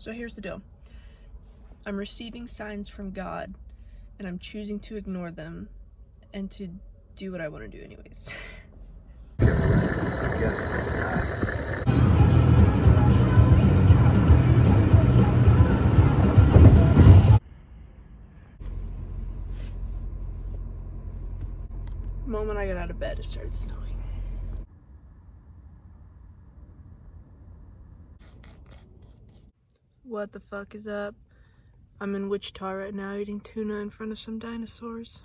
So here's the deal. I'm receiving signs from God, and I'm choosing to ignore them and to do what I want to do anyways. The moment I got out of bed, it started snowing. What the fuck is up? I'm in Wichita right now eating tuna in front of some dinosaurs.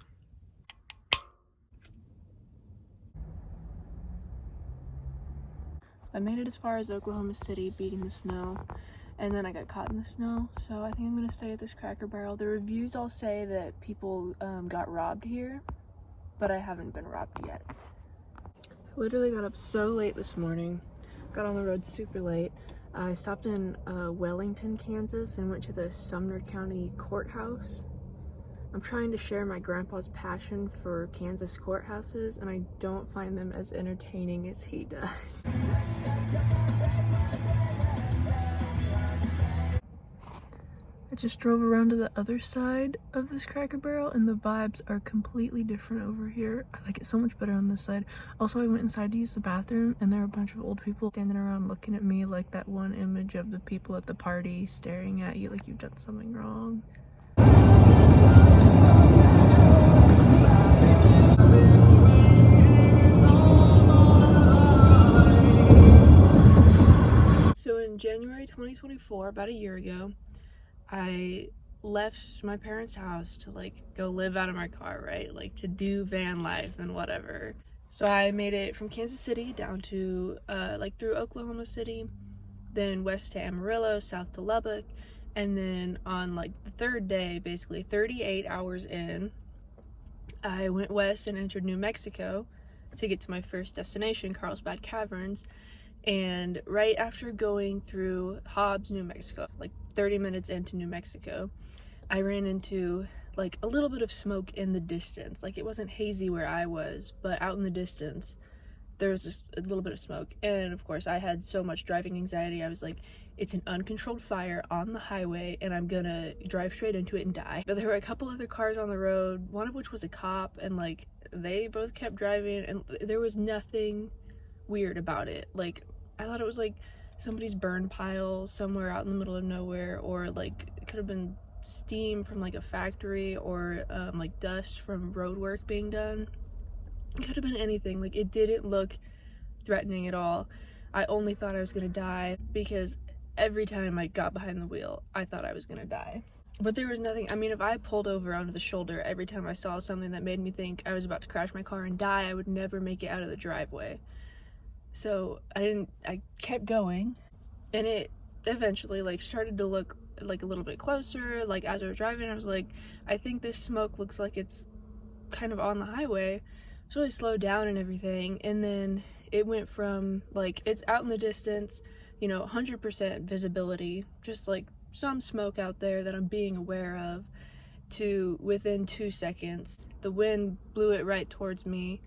I made it as far as Oklahoma City beating the snow, and then I got caught in the snow, so I think I'm gonna stay at this Cracker Barrel. The reviews all say that people got robbed here, but I haven't been robbed yet. I literally got up so late this morning, got on the road super late. I stopped in Wellington, Kansas, and went to the Sumner County Courthouse. I'm trying to share my grandpa's passion for Kansas courthouses, and I don't find them as entertaining as he does. I just drove around to the other side of this Cracker Barrel, and the vibes are completely different over here. I like it so much better on this side. Also, I went inside to use the bathroom, and there were a bunch of old people standing around looking at me like that one image of the people at the party staring at you like you've done something wrong. So in January 2024, about a year ago, I left my parents' house to like go live out of my car, right? Like to do van life and whatever. So I made it from Kansas City down to like through Oklahoma City, then west to Amarillo, south to Lubbock, and then on like the third day, basically 38 hours in, I went west and entered New Mexico to get to my first destination, Carlsbad Caverns. And right after going through Hobbs, New Mexico, like 30 minutes into New Mexico, I ran into like a little bit of smoke in the distance. Like it wasn't hazy where I was, but out in the distance, there was just a little bit of smoke. And of course, I had so much driving anxiety. I was like, it's an uncontrolled fire on the highway and I'm gonna drive straight into it and die. But there were a couple other cars on the road, one of which was a cop, and like they both kept driving and there was nothing weird about it. Like I thought it was like somebody's burn pile somewhere out in the middle of nowhere, or like it could have been steam from like a factory, or like dust from road work being done. It could have been anything. Like it didn't look threatening at all. I only thought I was gonna die because every time I got behind the wheel, I thought I was gonna die. But there was nothing. I mean, if I pulled over onto the shoulder every time I saw something that made me think I was about to crash my car and die, I would never make it out of the driveway. So I kept going, and it eventually like started to look like a little bit closer. Like as I was driving, I was like, I think this smoke looks like it's kind of on the highway. So I slowed down and everything, and then it went from like it's out in the distance, 100% visibility, just like some smoke out there that I'm being aware of, to within 2 seconds the wind blew it right towards me.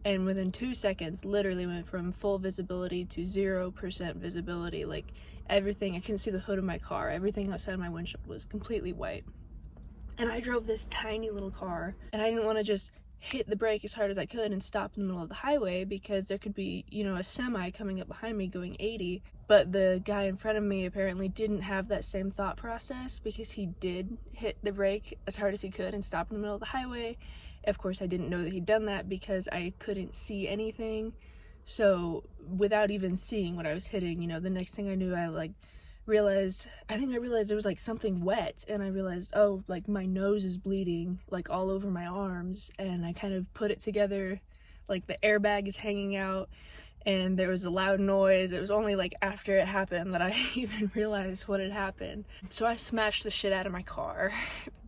And within 2 seconds, literally went from full visibility to 0% visibility. Like everything, I couldn't see the hood of my car. Everything outside my windshield was completely white. And I drove this tiny little car, and I didn't want to just hit the brake as hard as I could and stop in the middle of the highway because there could be, a semi coming up behind me going 80. But the guy in front of me apparently didn't have that same thought process, because he did hit the brake as hard as he could and stop in the middle of the highway. Of course, I didn't know that he'd done that because I couldn't see anything. So without even seeing what I was hitting, the next thing I knew, I realized there was like something wet, and I realized, oh, like my nose is bleeding like all over my arms. And I kind of put it together, like the airbag is hanging out, and there was a loud noise. It was only like after it happened that I even realized what had happened. So I smashed the shit out of my car,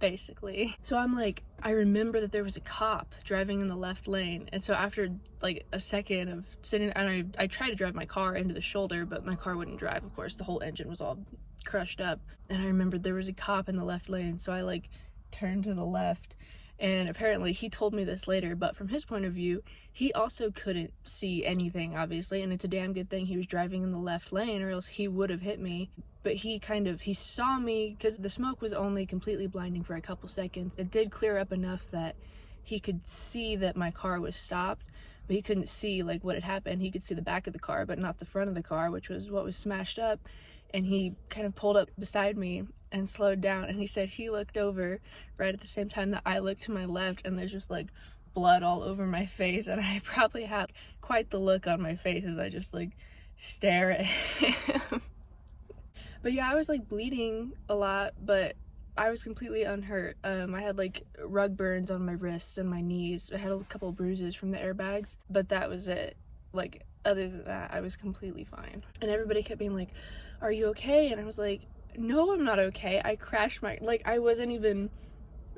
basically. So I'm like, I remember that there was a cop driving in the left lane. And so after like a second of sitting, and I tried to drive my car into the shoulder, but my car wouldn't drive. Of course, the whole engine was all crushed up. And I remembered there was a cop in the left lane. So I like turned to the left, And apparently he told me this later, but from his point of view, he also couldn't see anything, obviously, and it's a damn good thing he was driving in the left lane, or else he would have hit me. But he saw me, because the smoke was only completely blinding for a couple seconds. It did clear up enough that he could see that my car was stopped, but he couldn't see like what had happened. He could see the back of the car, but not the front of the car, which was what was smashed up. And he kind of pulled up beside me and slowed down, and he said he looked over right at the same time that I looked to my left, and there's just like blood all over my face, and I probably had quite the look on my face as I just like stare at him. But yeah, I was like bleeding a lot, but I was completely unhurt. I had like rug burns on my wrists and my knees. I had a couple bruises from the airbags, but that was it. Like, other than that, I was completely fine. And everybody kept being like, "Are you okay?" And I was like, "No, I'm not okay. I crashed I wasn't even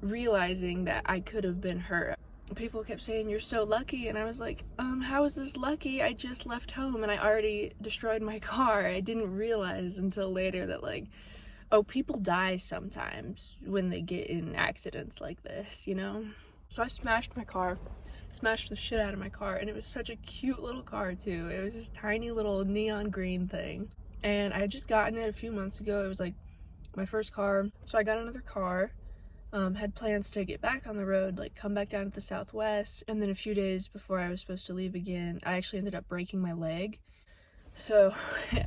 realizing that I could have been hurt." People kept saying, "You're so lucky." And I was like, how is this lucky? I just left home and I already destroyed my car. I didn't realize until later that like, oh, people die sometimes when they get in accidents like this, you know? So I smashed my car, smashed the shit out of my car, and it was such a cute little car too. It was this tiny little neon green thing. And I had just gotten it a few months ago. It was like my first car. So I got another car, had plans to get back on the road, like come back down to the Southwest. And then a few days before I was supposed to leave again, I actually ended up breaking my leg. So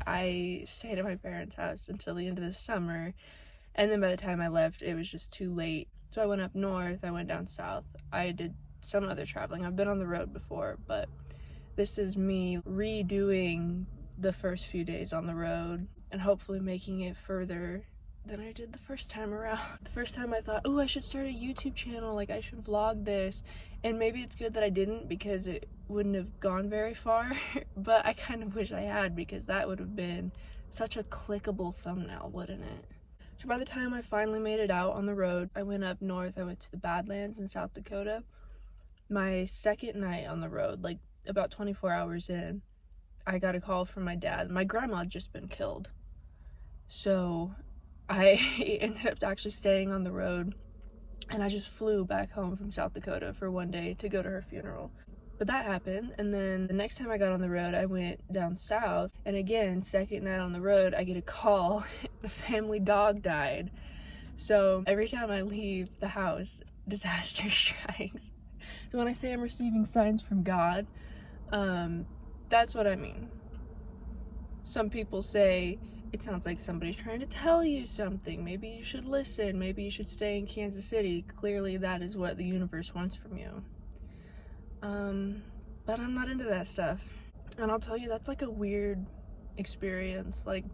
I stayed at my parents' house until the end of the summer. And then by the time I left, it was just too late. So I went up north, I went down south. I did some other traveling. I've been on the road before, but this is me redoing the first few days on the road and hopefully making it further than I did the first time around. The first time I thought, oh, I should start a YouTube channel, like I should vlog this, and maybe it's good that I didn't because it wouldn't have gone very far, but I kind of wish I had because that would have been such a clickable thumbnail, wouldn't it? So by the time I finally made it out on the road, I went up north, I went to the Badlands in South Dakota. My second night on the road, like about 24 hours in, I got a call from my dad. My grandma had just been killed. So I ended up actually staying on the road, and I just flew back home from South Dakota for one day to go to her funeral. But that happened, and then the next time I got on the road, I went down south, and again, second night on the road, I get a call. The family dog died. So every time I leave the house, disaster strikes. So when I say I'm receiving signs from God, that's what I mean. Some people say it sounds like somebody's trying to tell you something. Maybe you should listen. Maybe you should stay in Kansas City. Clearly that is what the universe wants from you. But I'm not into that stuff. And I'll tell you, that's like a weird experience. Like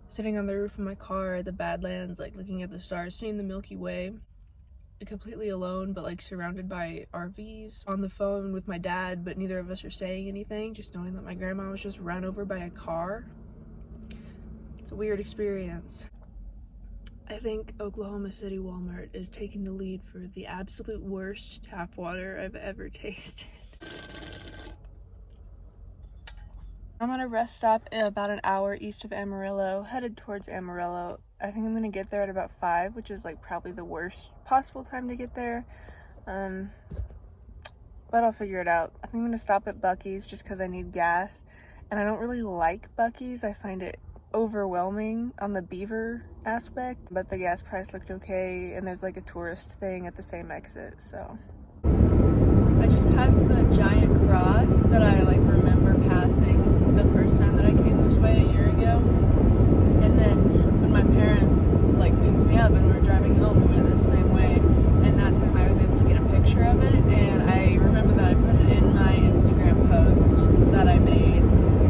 sitting on the roof of my car at the Badlands, like looking at the stars, seeing the Milky Way, completely alone, but like surrounded by RVs, on the phone with my dad, but neither of us are saying anything, just knowing that my grandma was just run over by a car. It's a weird experience. I think Oklahoma City Walmart is taking the lead for the absolute worst tap water I've ever tasted. I'm at a rest stop about an hour east of Amarillo, headed towards Amarillo. I think I'm gonna get there at about 5, which is like probably the worst possible time to get there. But I'll figure it out. I think I'm gonna stop at Buc-ee's just because I need gas. And I don't really like Buc-ee's. I find it overwhelming on the beaver aspect, but the gas price looked okay, and there's like a tourist thing at the same exit, so. I just passed the giant cross that I like remember passing the first time that I came this way a year ago. And then when my parents like picked me up and we were driving home, we went the same way, and that time I was able to get a picture of it, and I remember that I put it in my Instagram post that I made,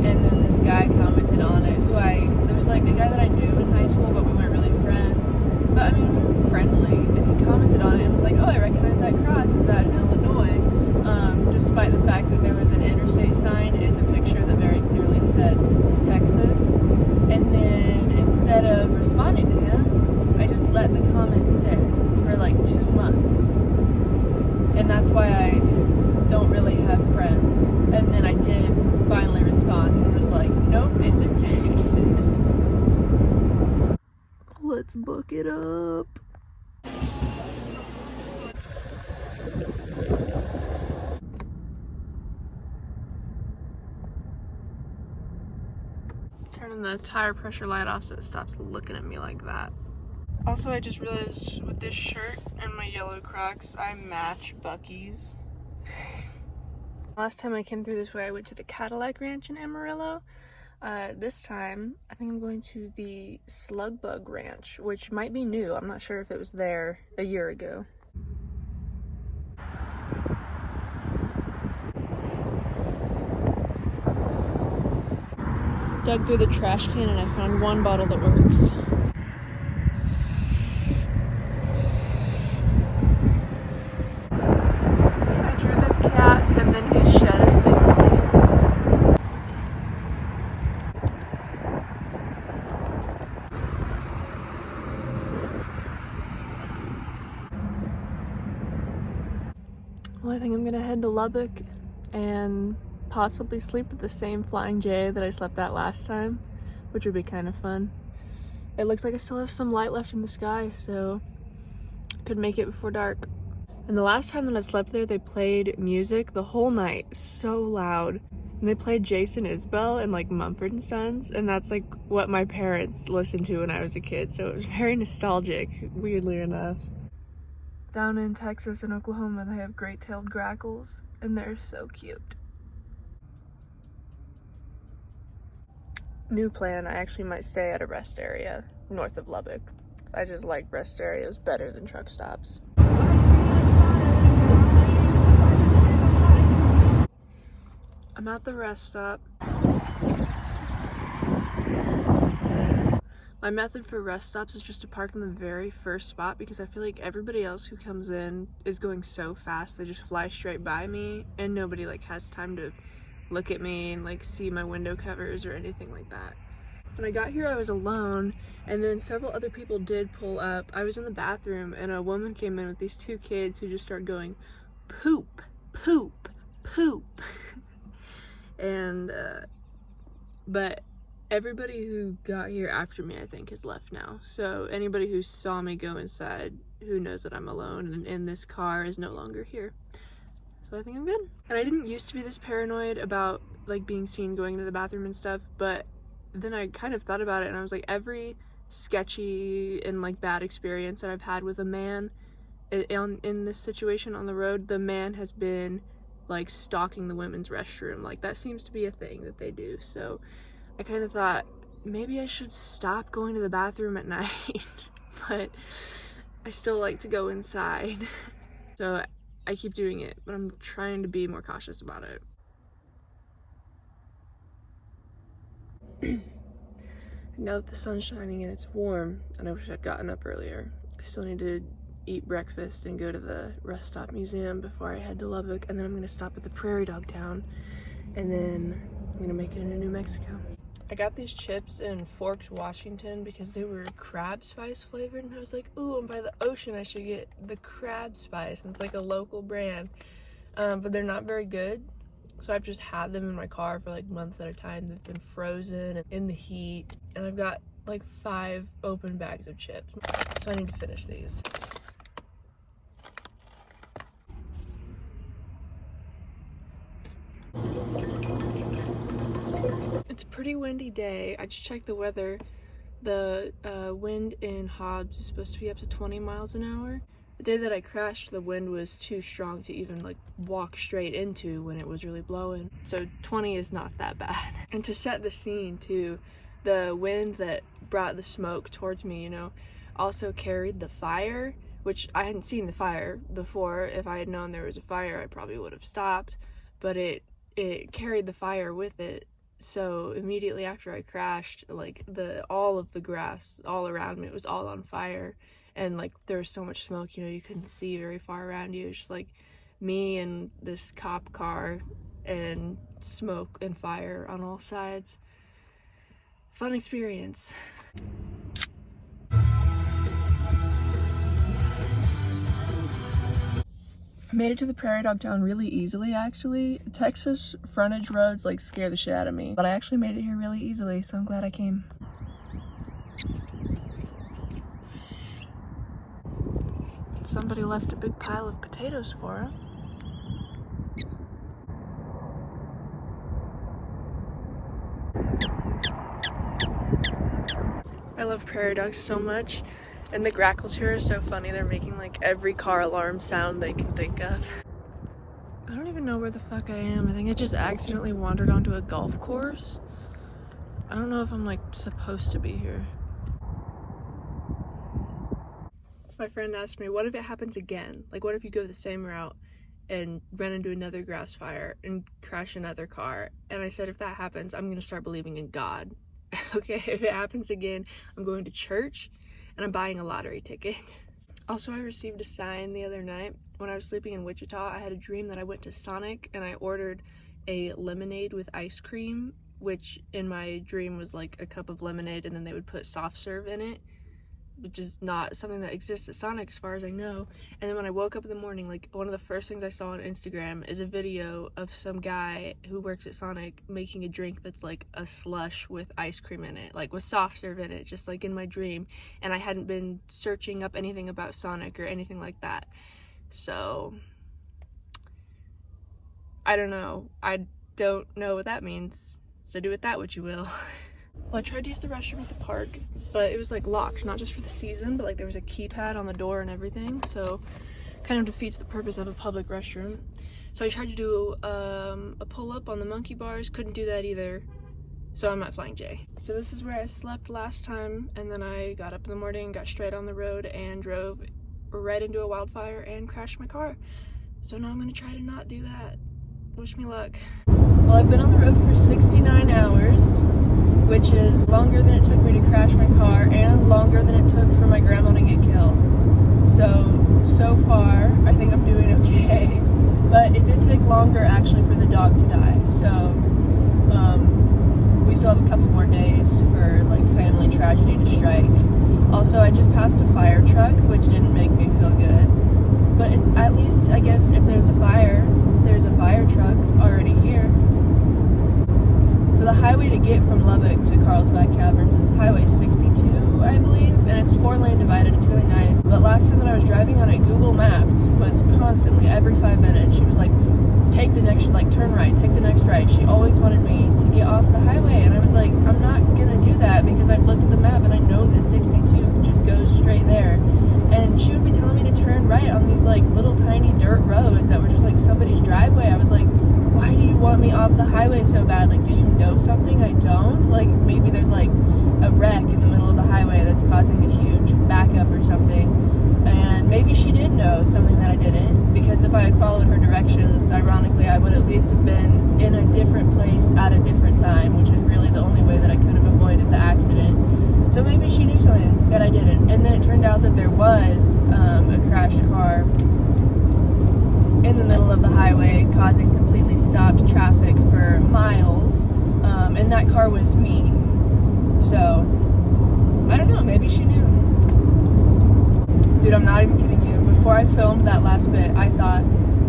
and then this guy commented on it, there was like a guy that I knew in high school, but we weren't really friends, but I mean, we were friendly, and he commented on it and was like, oh, I recognize that cross, is that in Illinois? Despite the fact that there was an interstate sign in the picture that very clearly said Texas. And then instead of responding to him, I just let the comment sit for like 2 months. And that's why I don't really have friends. And then I did finally respond and was like, nope, it's in Texas. Let's book it up. Turning the tire pressure light off so it stops looking at me like that. Also, I just realized with this shirt and my yellow Crocs, I match Buc-ee's. Last time I came through this way, I went to the Cadillac Ranch in Amarillo. This time, I think I'm going to the Slug Bug Ranch, which might be new. I'm not sure if it was there a year ago. Dug through the trash can and I found one bottle that works. I drew this cat and then he shed a single tear. Well, I think I'm gonna head to Lubbock and possibly sleep with the same Flying J that I slept at last time, which would be kind of fun. It looks like I still have some light left in the sky, so could make it before dark. And the last time that I slept there, they played music the whole night, so loud. And they played Jason Isbell and like Mumford & Sons, and that's like what my parents listened to when I was a kid, so it was very nostalgic, weirdly enough. Down in Texas and Oklahoma, they have great-tailed grackles, and they're so cute. New plan, I actually might stay at a rest area north of Lubbock. I just like rest areas better than truck stops. I'm at the rest stop. My method for rest stops is just to park in the very first spot because I feel like everybody else who comes in is going so fast they just fly straight by me and nobody like has time to look at me and like see my window covers or anything like that. When I got here I was alone and then several other people did pull up. I was in the bathroom and a woman came in with these two kids who just started going poop, poop, poop. And but everybody who got here after me I think has left now, so anybody who saw me go inside who knows that I'm alone and in this car is no longer here. So I think I'm good. And I didn't used to be this paranoid about like being seen going to the bathroom and stuff, but then I kind of thought about it and I was like, every sketchy and like bad experience that I've had with a man in this situation on the road, the man has been like stalking the women's restroom. Like that seems to be a thing that they do. So I kind of thought maybe I should stop going to the bathroom at night, but I still like to go inside. So I keep doing it, but I'm trying to be more cautious about it. Now that the sun's shining and it's warm, and I wish I'd gotten up earlier, I still need to eat breakfast and go to the Rest Stop Museum before I head to Lubbock, and then I'm gonna stop at the Prairie Dog Town, and then I'm gonna make it into New Mexico. I got these chips in Forks, Washington because they were crab spice flavored, and I was like, ooh, I'm by the ocean, I should get the crab spice, and it's like a local brand, but they're not very good. So I've just had them in my car for like months at a time. They've been frozen and in the heat, and I've got like 5 open bags of chips, so I need to finish these. It's a pretty windy day. I just checked the weather. The wind in Hobbs is supposed to be up to 20 miles an hour. The day that I crashed, the wind was too strong to even like walk straight into when it was really blowing. So 20 is not that bad. And to set the scene too, the wind that brought the smoke towards me, you know, also carried the fire, which I hadn't seen the fire before. If I had known there was a fire, I probably would have stopped, but it carried the fire with it. So immediately after I crashed, like all of the grass all around me, it was all on fire. And like there was so much smoke, you know, you couldn't see very far around you. It was just like me and this cop car and smoke and fire on all sides. Fun experience. I made it to the Prairie Dog Town really easily, actually. Texas frontage roads like scare the shit out of me, but I actually made it here really easily, so I'm glad I came. somebody left a big pile of potatoes for him. I love prairie dogs so much, and the grackles here are so funny. They're making like every car alarm sound they can think of. I don't even know where the fuck I am. I think I just accidentally wandered onto a golf course. I don't know if I'm like supposed to be here. My friend asked me, what if it happens again? Like, what if you go the same route and run into another grass fire and crash another car? And I said, if that happens, I'm gonna start believing in God. Okay, if it happens again, I'm going to church and I'm buying a lottery ticket. Also, I received a sign the other night. When I was sleeping in Wichita, I had a dream that I went to Sonic and I ordered a lemonade with ice cream, which in my dream was like a cup of lemonade and then they would put soft serve in it, which is not something that exists at Sonic as far as I know. And then when I woke up in the morning, like one of the first things I saw on Instagram is a video of some guy who works at Sonic making a drink that's like a slush with ice cream in it, like with soft serve in it, just like in my dream. And I hadn't been searching up anything about Sonic or anything like that. So I don't know. I don't know what that means. So do with that what you will. Well, I tried to use the restroom at the park, but it was like locked, not just for the season, but like there was a keypad on the door and everything, so kind of defeats the purpose of a public restroom. So I tried to do a pull-up on the monkey bars, couldn't do that either, so I'm at Flying J. So this is where I slept last time, and then I got up in the morning, got straight on the road, and drove right into a wildfire and crashed my car. So now I'm gonna try to not do that. Wish me luck. Well, I've been on the road for 69 hours, which is longer than it took me to crash my car and longer than it took for my grandma to get killed. So far, I think I'm doing okay. But it did take longer actually for the dog to die. So we still have a couple more days for like family tragedy to strike. Also, I just passed a fire truck, which didn't make me feel good. But at least, I guess, if there's a fire truck already here. So the highway to get from Lubbock to Carlsbad Caverns is Highway 62, I believe, and it's 4-lane divided. It's really nice. But last time that I was driving on it, Google Maps was constantly, every 5 minutes, she was like, take the next, like, turn right, take the next right. She always wanted me to get off the highway, and I was like, I'm not gonna do that because I've looked at the map and I know that 62 just goes straight there. And she would be telling me to turn right on these like little tiny dirt roads that were just like somebody's driveway. I was like, why do you want me off the highway so bad? Like, do you know something I don't? Like, maybe there's like a wreck in the middle of the highway that's causing a huge backup or something. And maybe she did know something that I didn't, because if I had followed her directions, ironically, I would at least have been in a different place at a different time, which is really the only way that I could have avoided the accident. So maybe she knew something that I didn't. And then it turned out that there was a crashed car in the middle of the highway, causing completely stopped traffic for miles. And that car was me. So, I don't know, maybe she knew. Dude, I'm not even kidding you. Before I filmed that last bit, I thought,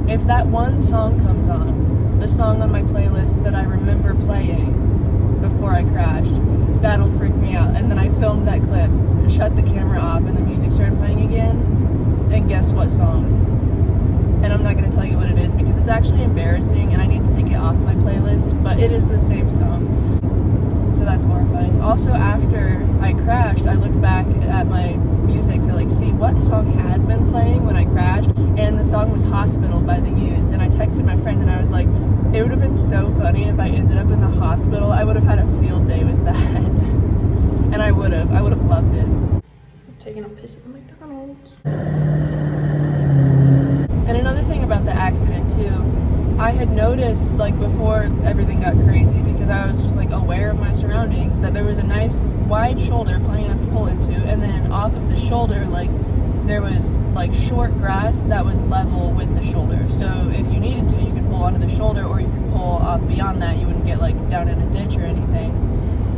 if that one song comes on, the song on my playlist that I remember playing before I crashed, that'll freak me out. And then I filmed that clip, shut the camera off, and the music started playing again. And guess what song? And I'm not going to tell you what it is because it's actually embarrassing and I need to take it off my playlist, but it is the same song. So that's horrifying. Also, after I crashed, I looked back at my music to like see what song had been playing when I crashed, and the song was Hospital by The Used. And I texted my friend and I was like, it would have been so funny if I ended up in the hospital. I would have had a field day with that. And I would have loved it. I'm taking a piss at the McDonald's. And another thing about the accident too, I had noticed like before everything got crazy, because I was just like aware of my surroundings, that there was a nice wide shoulder plenty enough to pull into, and then off of the shoulder like there was like short grass that was level with the shoulder. So if you needed to, you could pull onto the shoulder, or you could pull off beyond that. You wouldn't get like down in a ditch or anything.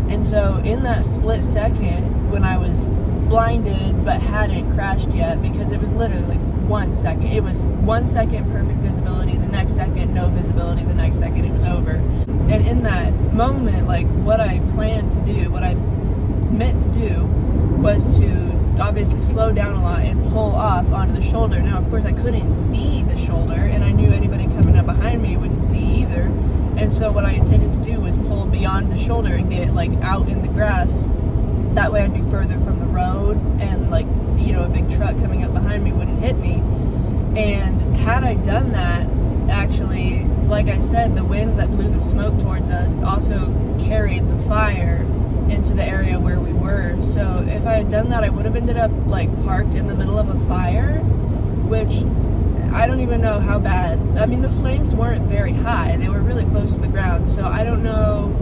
And so in that split second when I was blinded but hadn't crashed yet, because it was literally like 1 second. It was 1 second perfect visibility, the next second no visibility, the next second it was over. And in that moment, like what I planned to do, what I meant to do was to obviously slow down a lot and pull off onto the shoulder. Now, of course, I couldn't see the shoulder, and I knew anybody coming up behind me wouldn't see either. And so what I intended to do was pull beyond the shoulder and get like out in the grass. That way I'd be further from the road, and like, you know, a big truck coming up behind me wouldn't hit me. And had I done that, actually, like I said, the wind that blew the smoke towards us also carried the fire into the area where we were. So if I had done that, I would have ended up like parked in the middle of a fire, which I don't even know how bad. I mean, the flames weren't very high. They were really close to the ground. So I don't know.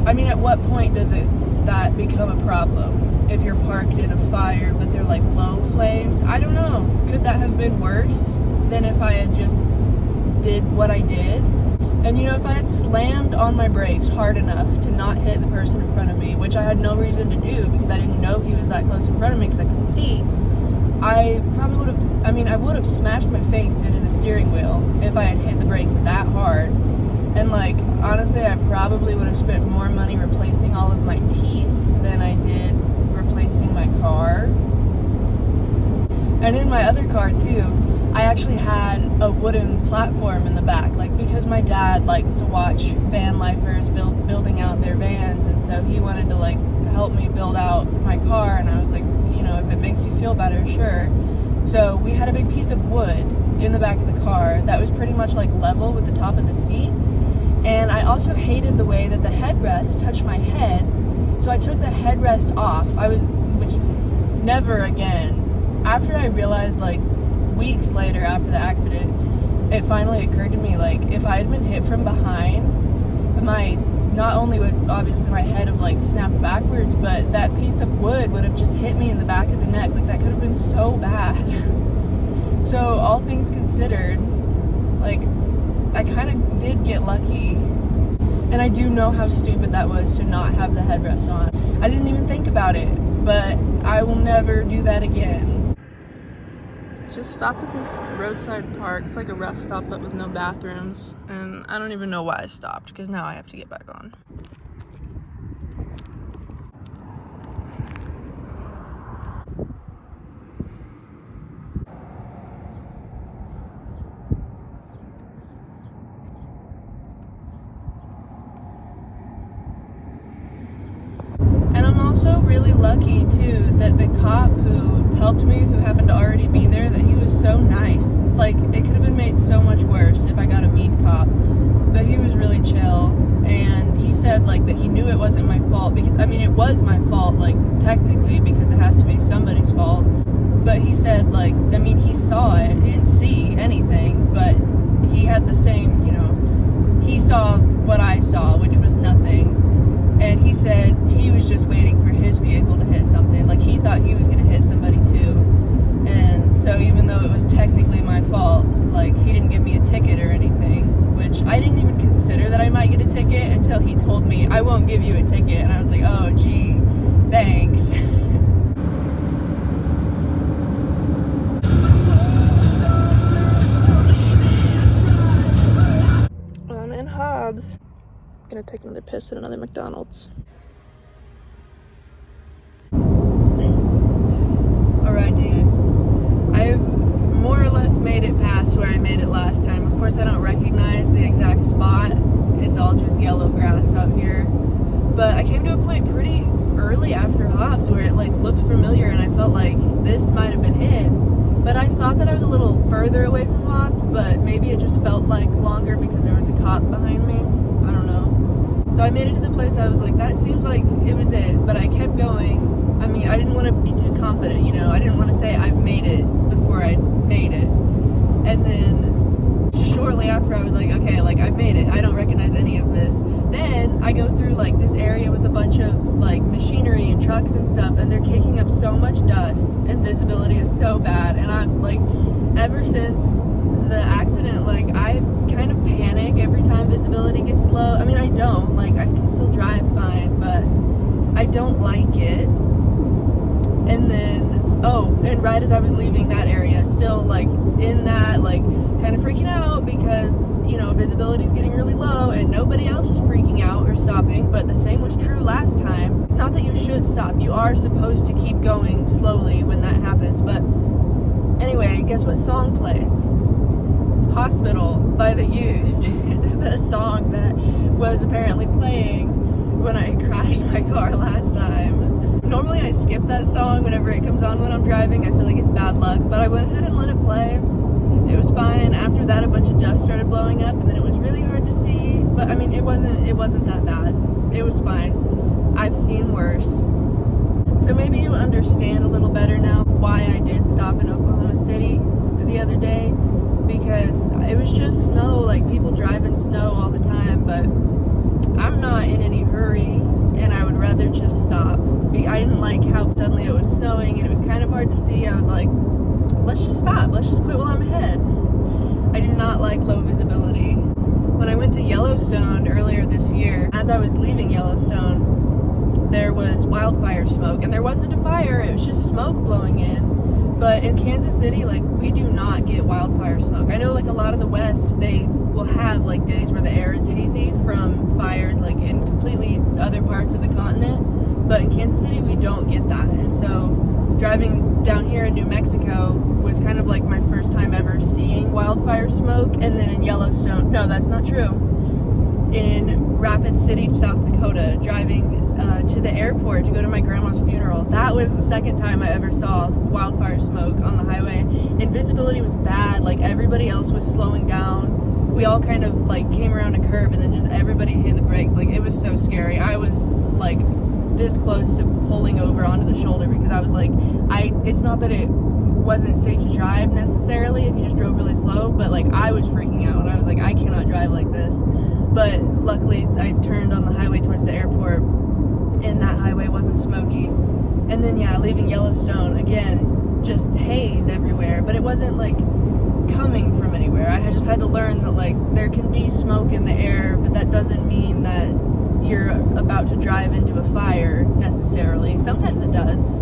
I mean, at what point does that become a problem? If you're parked in a fire, but they're like low flames? I don't know. Could that have been worse than if I had just did what I did? And, you know, if I had slammed on my brakes hard enough to not hit the person in front of me, which I had no reason to do because I didn't know he was that close in front of me because I couldn't see, I probably would have, I would have smashed my face into the steering wheel if I had hit the brakes that hard. And, like, honestly, I probably would have spent more money replacing all of my teeth than I did replacing my car. And in my other car, too, I actually had a wooden platform in the back, like, because my dad likes to watch van lifers building out their vans, and so he wanted to, like, help me build out my car, and I was like, you know, if it makes you feel better, sure. So we had a big piece of wood in the back of the car that was pretty much, like, level with the top of the seat, and I also hated the way that the headrest touched my head, so I took the headrest off. Which never again. After I realized, like, weeks later after the accident, it finally occurred to me, like, if I had been hit from behind, not only would obviously my head have like snapped backwards, but that piece of wood would have just hit me in the back of the neck. Like, that could have been so bad. So all things considered, like, I kind of did get lucky. And I do know how stupid that was to not have the headrest on. I didn't even think about it, but I will never do that again. Just stopped at this roadside park. It's like a rest stop but with no bathrooms, and I don't even know why I stopped because now I have to get back on. And I'm also really lucky too that the cop who helped me, who happened to already be there, that he was so nice. Like, it could have been made so much worse if I got a mean cop, but he was really chill. And he said, like, that he knew it wasn't my fault, because I mean, it was my fault, like, technically, because it has to be somebody's fault. But he said, like, I mean, he saw it. He didn't see anything, but he had the same, you know, he saw what I saw, which was nothing. And he said he was just waiting for his vehicle to hit something. Like, he thought he was going to hit somebody too. And so even though it was technically my fault, like, he didn't give me a ticket or anything, which I didn't even consider that I might get a ticket until he told me, I won't give you a ticket. And I was like, oh, gee, thanks. I'm in Hobbs. Gonna take another piss at another McDonald's. Alright, dude. I've more or less made it past where I made it last time. Of course, I don't recognize the exact spot. It's all just yellow grass out here. But I came to a point pretty early after Hobbs where it, like, looked familiar, and I felt like this might have been it. But I thought that I was a little further away from Hobbs, but maybe it just felt like longer because there was a cop behind me. I don't know. So I made it to the place. I was like, that seems like it was it, but I kept going. I mean, I didn't want to be too confident, you know. I didn't want to say I've made it before I made it. And then shortly after, I was like, okay, like, I've made it. I don't recognize any of this. Then I go through, like, this area with a bunch of, like, machinery and trucks and stuff, and they're kicking up so much dust, and visibility is so bad. And I'm, like, ever since the accident, like, I kind of panic every time visibility gets low. I mean, I don't. Like, I can still drive fine, but I don't like it. And then Oh, and right as I was leaving that area, still like in that, like kind of freaking out because, you know, visibility is getting really low and nobody else is freaking out or stopping, but the same was true last time. Not that you should stop, you are supposed to keep going slowly when that happens, but anyway, guess what song plays? Hospital by The Used, the song that was apparently playing when I crashed my car last time. Normally I skip that song whenever it comes on when I'm driving. I feel like it's bad luck, but I went ahead and let it play. It was fine. After that, a bunch of dust started blowing up, and then it was really hard to see, but I mean, it wasn't that bad. It was fine. I've seen worse. So maybe you understand a little better now why I did stop in Oklahoma City the other day, because it was just snow. Like, people drive in snow all the time, but I'm not in any hurry, and I would rather just stop. I didn't like how suddenly it was snowing and it was kind of hard to see. I was like, let's just stop. Let's just quit while I'm ahead. I do not like low visibility. When I went to Yellowstone earlier this year, as I was leaving Yellowstone, there was wildfire smoke, and there wasn't a fire, it was just smoke blowing in. But in Kansas City, like, we do not get wildfire smoke. I know, like, a lot of the West, they will have, like, days where the air is hazy from fires, like, in completely other parts of the continent. But in Kansas City, we don't get that. And so driving down here in New Mexico was kind of like my first time ever seeing wildfire smoke. And then in Yellowstone, no, that's not true. In Rapid City, South Dakota, driving to the airport to go to my grandma's funeral. That was the second time I ever saw wildfire smoke on the highway. And visibility was bad. Like, everybody else was slowing down. We all kind of like came around a curve and then just everybody hit the brakes. Like, it was so scary. I was like this close to pulling over onto the shoulder because I was like, it's not that it wasn't safe to drive necessarily if you just drove really slow, but like I was freaking out and I was like, I cannot drive like this. But luckily I turned on the highway towards the airport and that highway wasn't smoky. And then yeah, leaving Yellowstone, again, just haze everywhere, but it wasn't like coming from anywhere. I just had to learn that like there can be smoke in the air, but that doesn't mean that you're about to drive into a fire necessarily. Sometimes it does,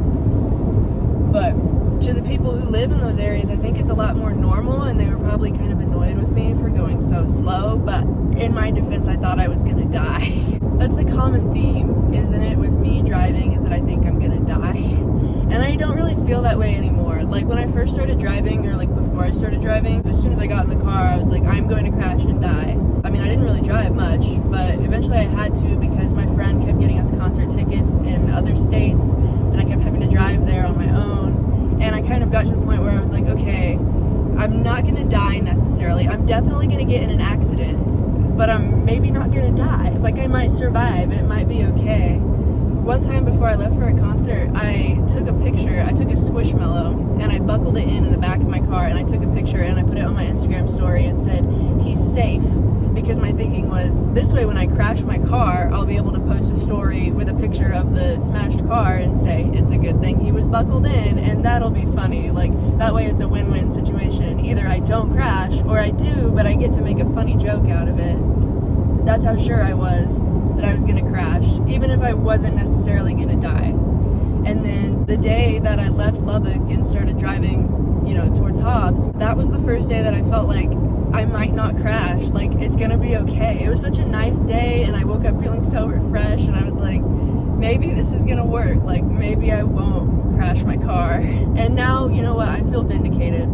but to the people who live in those areas, I think it's a lot more normal, and they were probably kind of annoyed with me for going so slow, but in my defense, I thought I was gonna die. That's the common theme, isn't it, with me driving, is that I think I'm gonna die. And I don't really feel that way anymore. Like, when I first started driving, or like before I started driving, as soon as I got in the car, I was like, I'm going to crash and die. I mean, I didn't really drive much, but eventually I had to because my friend kept getting us concert tickets in other states, and I kept having to drive there on my own. And I kind of got to the point where I was like, okay, I'm not gonna die necessarily. I'm definitely gonna get in an accident, but I'm maybe not gonna die. Like, I might survive, it might be okay. One time before I left for a concert, I took a picture. I took a Squishmallow and I buckled it in the back of my car, and I took a picture and I put it on my Instagram story and said, he's safe. Because my thinking was, this way when I crash my car, I'll be able to post a story with a picture of the smashed car and say, it's a good thing he was buckled in, and that'll be funny. Like, that way it's a win-win situation. Either I don't crash, or I do, but I get to make a funny joke out of it. That's how sure I was that I was gonna crash, even if I wasn't necessarily gonna die. And then the day that I left Lubbock and started driving, you know, towards Hobbs, that was the first day that I felt like I might not crash, like it's gonna be okay. It was such a nice day, and I woke up feeling so refreshed, and I was like, maybe this is gonna work, like maybe I won't crash my car. And now, you know what, I feel vindicated,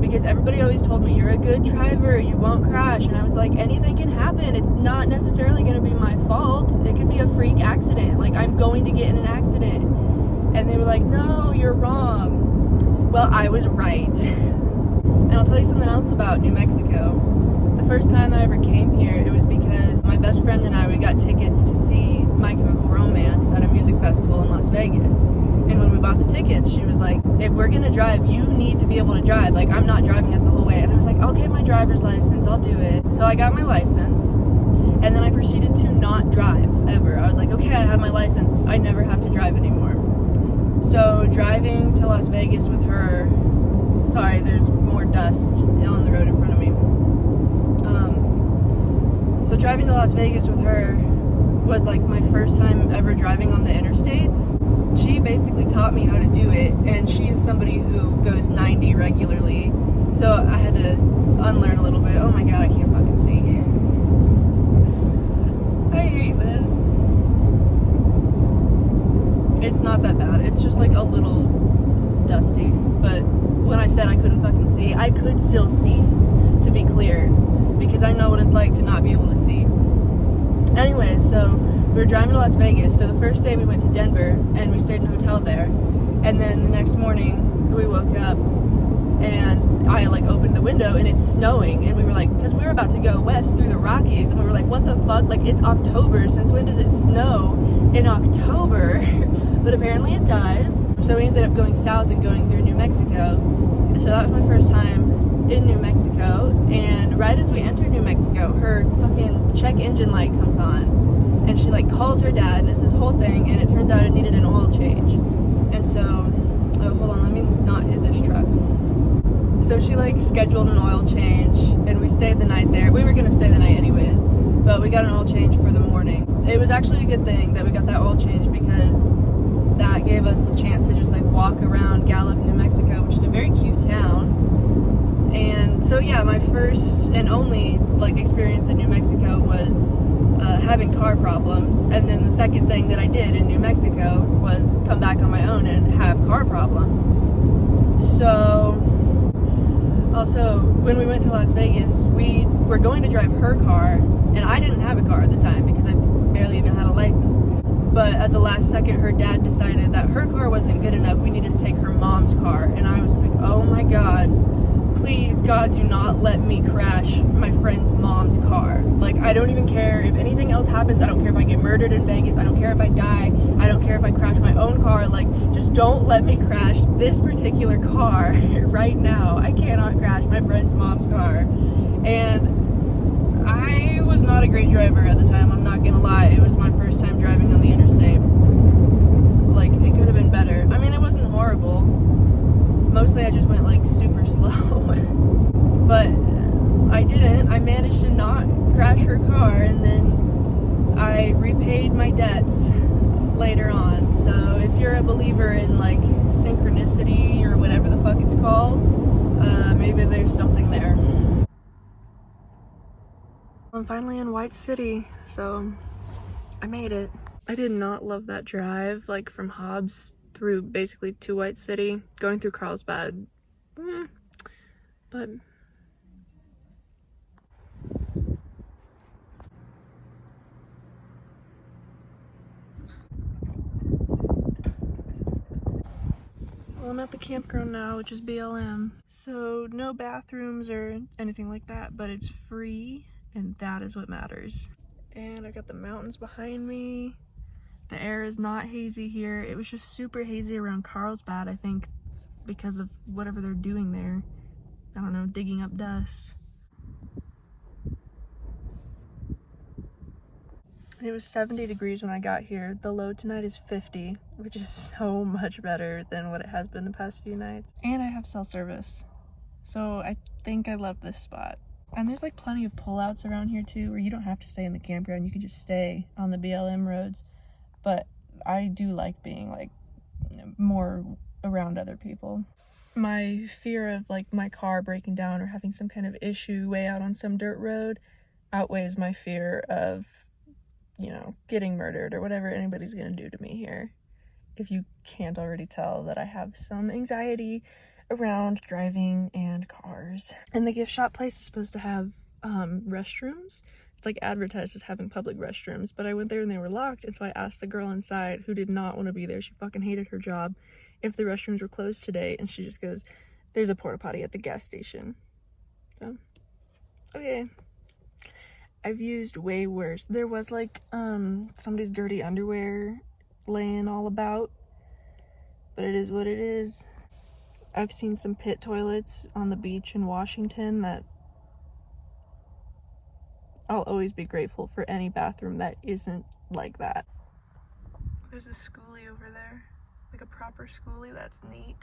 because everybody always told me, you're a good driver, you won't crash, and I was like, anything can happen. It's not necessarily gonna be my fault. It could be a freak accident, like I'm going to get in an accident. And they were like, no, you're wrong. Well, I was right. And I'll tell you something else about New Mexico. The first time I ever came here, it was because my best friend and I, we got tickets to see My Chemical Romance at a music festival in Las Vegas. And when we bought the tickets, she was like, if we're gonna drive, you need to be able to drive. Like, I'm not driving us the whole way. And I was like, I'll get my driver's license, I'll do it. So I got my license, and then I proceeded to not drive, ever. I was like, okay, I have my license, I never have to drive anymore. So driving to Las Vegas with her, sorry, there's more dust on the road in front of me. So driving to Las Vegas with her was like my first time ever driving on the interstates. she basically taught me how to do it, and she's somebody who goes 90 regularly, so I had to unlearn a little bit. Oh my god, I can't fucking see. I hate this. It's not that bad, it's just like a little dusty, but when I said I couldn't fucking see, I could still see, to be clear, because I know what it's like to not be able to see. Anyway, so we were driving to Las Vegas. So the first day we went to Denver and we stayed in a hotel there, and then the next morning we woke up and I like opened the window and it's snowing, and we were like, because we were about to go west through the Rockies, and we were like, what the fuck, like it's October, since when does it snow in October? But apparently it does. So we ended up going south and going through New Mexico, and so that was my first time in New Mexico. And right as we entered New Mexico, her fucking check engine light comes on, and she like calls her dad, and it's this whole thing, and it turns out it needed an oil change. And so, oh hold on, let me not hit this truck. So she like scheduled an oil change, and we stayed the night there. We were gonna stay the night anyways, but we got an oil change for the morning. It was actually a good thing that we got that oil change, because that gave us the chance to just like walk around Gallup, New Mexico, which is a very cute town. And so yeah, my first and only like experience in New Mexico was having car problems, and then the second thing that I did in New Mexico was come back on my own and have car problems. So also, when we went to Las Vegas, we were going to drive her car, and I didn't have a car at the time because I barely even had a license. But at the last second, her dad decided that her car wasn't good enough. We needed to take her mom's car. And I was like, oh my god, please, God, do not let me crash my friend's mom's car. Like, I don't even care if anything else happens. I don't care if I get murdered in Vegas. I don't care if I die. I don't care if I crash my own car. Like, just don't let me crash this particular car right now. I cannot crash my friend's mom's car. And I was not a great driver at the time, I'm not gonna lie. It was my first time driving on the interstate. Like, it could have been better. I mean, it wasn't horrible. Mostly I just went like super slow. But I didn't. I managed to not crash her car, and then I repaid my debts later on. So if you're a believer in like synchronicity or whatever the fuck it's called, maybe there's something there. I'm finally in White City, so I made it. I did not love that drive, like from Hobbs through basically to White City, going through Carlsbad, but well, I'm at the campground now, which is BLM, so no bathrooms or anything like that, but it's free, and that is what matters. And I've got the mountains behind me. The air is not hazy here. It was just super hazy around Carlsbad, I think, because of whatever they're doing there. I don't know, digging up dust. It was 70 degrees when I got here. The low tonight is 50, which is so much better than what it has been the past few nights. And I have cell service, so I think I love this spot. And there's like plenty of pullouts around here too, where you don't have to stay in the campground. You can just stay on the BLM roads. But I do like being like more around other people. My fear of like my car breaking down or having some kind of issue way out on some dirt road outweighs my fear of, you know, getting murdered or whatever anybody's gonna do to me here. If you can't already tell that I have some anxiety around driving and cars. And the gift shop place is supposed to have restrooms. It's like advertised as having public restrooms, but I went there and they were locked, and so I asked the girl inside, who did not want to be there, she fucking hated her job, if the restrooms were closed today, and she just goes, there's a porta potty at the gas station. So, okay. I've used way worse. There was like somebody's dirty underwear laying all about, but it is what it is. I've seen some pit toilets on the beach in Washington that I'll always be grateful for any bathroom that isn't like that. There's a schoolie over there, like a proper schoolie. That's neat.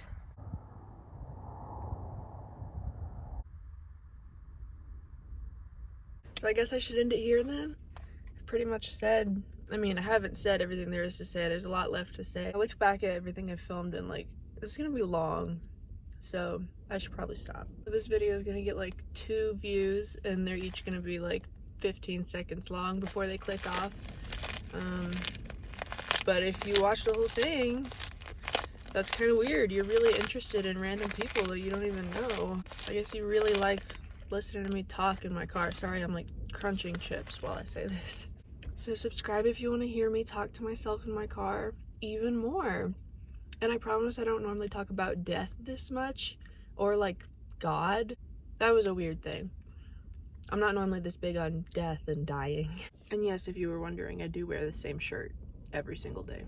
So I guess I should end it here then. I've pretty much said I mean, I haven't said everything there is to say. There's a lot left to say. I looked back at everything I filmed and like, it's gonna be long, so I should probably stop. This video is gonna get like 2 views and they're each gonna be like 15 seconds long before they click off. But if you watch the whole thing, that's kind of weird. You're really interested in random people that you don't even know. I guess you really like listening to me talk in my car. Sorry, I'm like crunching chips while I say this. So subscribe if you want to hear me talk to myself in my car even more. And I promise I don't normally talk about death this much, or like God. That was a weird thing. I'm not normally this big on death and dying. And yes, if you were wondering, I do wear the same shirt every single day.